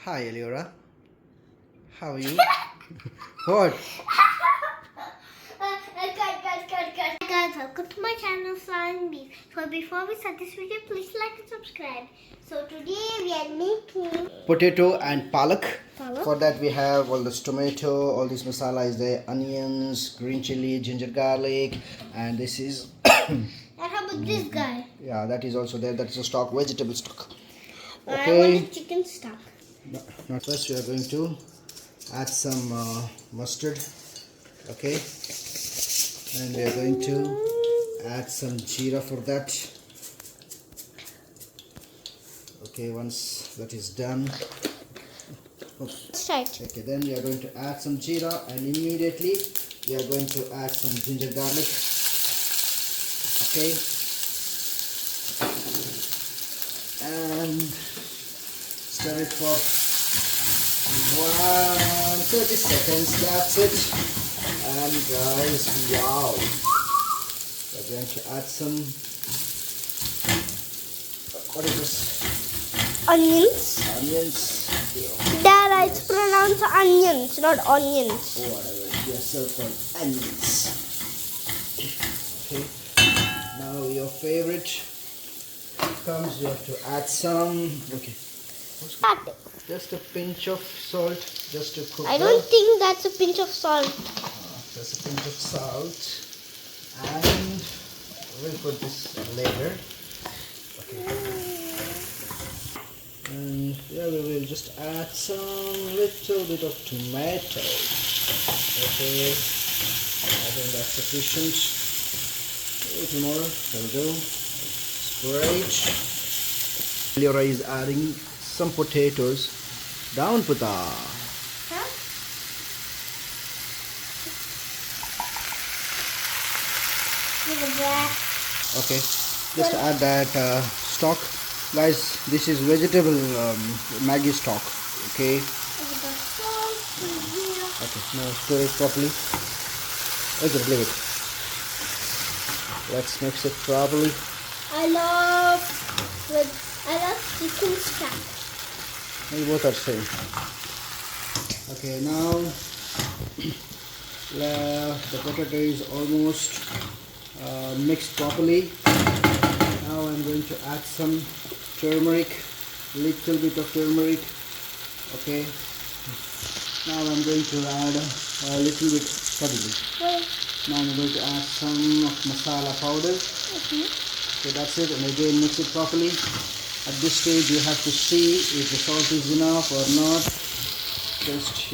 Hi, Averrhoa. How are you? What? Guys, welcome to my channel Flying Bees. So before we start this video, please like and subscribe. So today we are making Potato and palak. Palak. For that we have all this tomato, all this masala is there, onions, green chili, ginger garlic, and this is and how about this guy? yeah, that is also there. That's a stock, vegetable stock. I want Okay. the chicken stock. Now first we are going to add some mustard. Okay. And we are going to add some jeera for that. Okay, once that is done. Start. Okay, then we are going to add some jeera and immediately we are going to add some ginger garlic. Okay. And stir it for 30 seconds. That's it. And guys, wow, we're going to add some, what is this? Onions. Onions. Dad, it's pronounced onions, not onions. Or whatever, yourself called onions. Okay, now your favorite comes, you have to add some, okay, just a pinch of salt, just to cook. I don't think that's a pinch of salt. Just a pinch of salt, and we'll put this later. Okay. And yeah, we will just add some little bit of tomato. Okay, I think that's sufficient. A little more, there we go. It's great. Averrhoa is adding some potatoes. Down, Puta. Huh? Okay, just add that stock, guys. This is vegetable Maggi stock. Okay. Okay, now stir it properly. Okay, leave it. Let's mix it properly. I love chicken stock. Maybe both are same. Okay, now the potato is almost mixed properly. Now I'm going to add some turmeric, little bit of turmeric. Okay. Now I'm going to add a little bit. Now I'm going to add some of masala powder. Okay, that's it. And again mix it properly. At this stage you have to see if the salt is enough or not. Just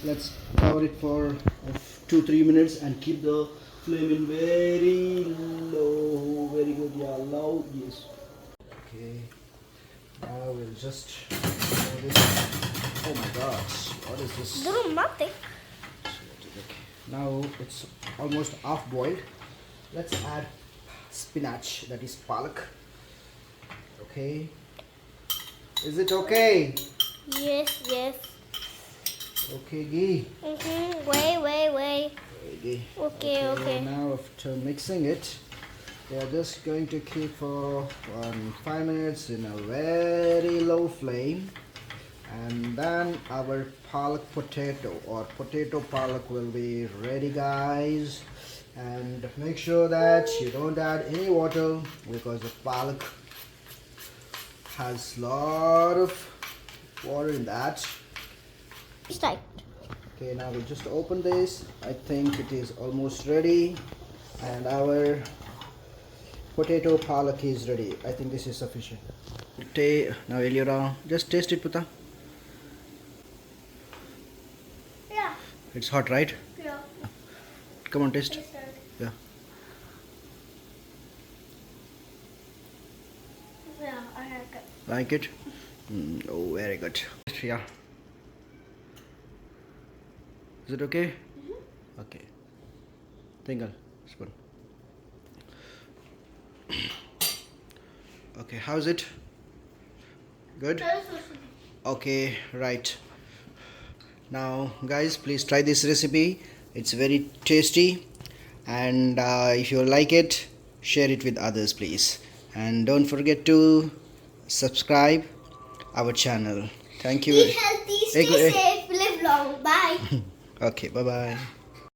let's cover it for 2-3 minutes and keep the flame in very low. Very good, yeah, low, yes. Okay, now we'll just pour this. Oh my gosh, what is this? Dramatic. Now it's almost half boiled. Let's add spinach, that is palak. Okay, is it okay? Yes. Okay, Gee. Wait. Okay. Now after mixing it, we are just going to keep for 5 minutes in a very low flame, and then our palak potato or potato palak will be ready, guys. And make sure that you don't add any water because the palak has lot of water in that. Start. Okay, now we just open this. I think it is almost ready, and our potato palak is ready. I think this is sufficient. Now Averrhoa, just taste it, Puta. Yeah. It's hot, right? Yeah. Come on, taste. Yeah. Yeah, I like it. Like it? Oh, very good. Yeah. Is it okay? Okay. Tingle spoon. Okay, how's it? Good? Okay, right. Now guys, please try this recipe. It's very tasty, and if you like it, share it with others please, and don't forget to subscribe our channel. Thank you. Eat healthy, stay safe, live long. Bye. Okay, bye bye.